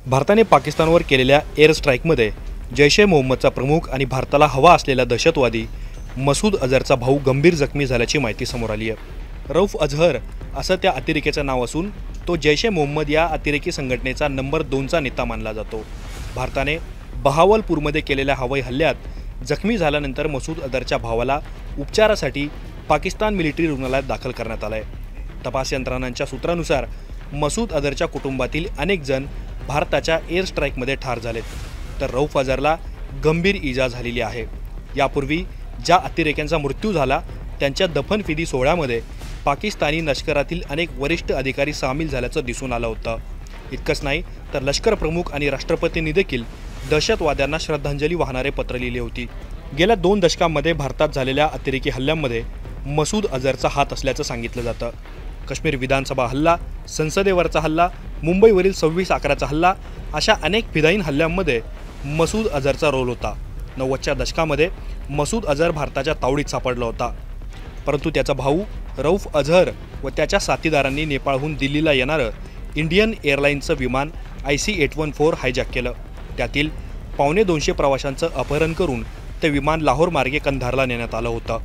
भारताने पाकिस्तानवर केलेल्या एअर स्ट्राईकमध्ये जैश ए मोहम्मदचा प्रमुख आणि भारताला हवा असलेला दहशतवादी मसूद अझहरचा भाऊ गंभीर जखमी झाल्याची माहिती समोर आली आहे। रऊफ अझहर असं त्या अतिरेक्याचं नाव असून तो जैश ए मोहम्मद या अतिरेकी संघटनेचा नंबर 2चा नेता मानला जातो। भारताने बहावलपूरमध्ये केलेल्या हवाई हल्ल्यात जखमी झाल्यानंतर मसूद अझहरच्या भावाला उपचारासाठी पाकिस्तान मिलिटरी रुग्णालयात दाखल करण्यात आलं आहे। तपास यंत्रणांच्या सूत्रानुसार मसूद अझहरच्या कुटुंबातील अनेक जण भारताच्या एअर स्ट्राईकमध्ये ठार झालेत, तर रऊफ अझहरला गंभीर इजा झालेली आहे। यापूर्वी ज्या अतिरेक्यांचा मृत्यू झाला त्यांच्या दफनविधी सोहळ्यामध्ये पाकिस्तानी लष्करातील अनेक वरिष्ठ अधिकारी सामील झाल्याचं दिसून आलं होतं। इतकंच नाही तर लष्कर प्रमुख आणि राष्ट्रपतींनी देखील दहशतवाद्यांना श्रद्धांजली वाहणारे पत्र लिहिले होती। गेल्या 2 दशकांमध्ये भारतात झालेल्या अतिरेकी हल्ल्यांमध्ये मसूद अझहरचा हात असल्याचं सांगितलं जातं। काश्मीर विधानसभा हल्ला, संसदेवरचा हल्ला, मुंबईवरील 26/11चा हल्ला अशा अनेक फिदाईन हल्ल्यांमध्ये मसूद अझहरचा रोल होता। 90च्या दशकामध्ये मसूद अझहर भारताच्या तावडीत सापडला होता, परंतु त्याचा भाऊ रऊफ अझहर व त्याच्या साथीदारांनी नेपाळहून दिल्लीला येणारं इंडियन एअरलाईन्सचं विमान IC-814 हायजॅक केलं। त्यातील 250 प्रवाशांचं अपहरण करून ते विमान लाहोर मार्गे कंधारला नेण्यात आलं होतं।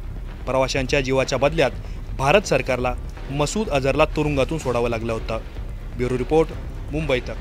प्रवाशांच्या जीवाच्या बदल्यात भारत सरकारला मसूद अझहरला तुरुंगातून सोडावं लागलं होतं। ब्युरो रिपोर्ट, मुंबई तक।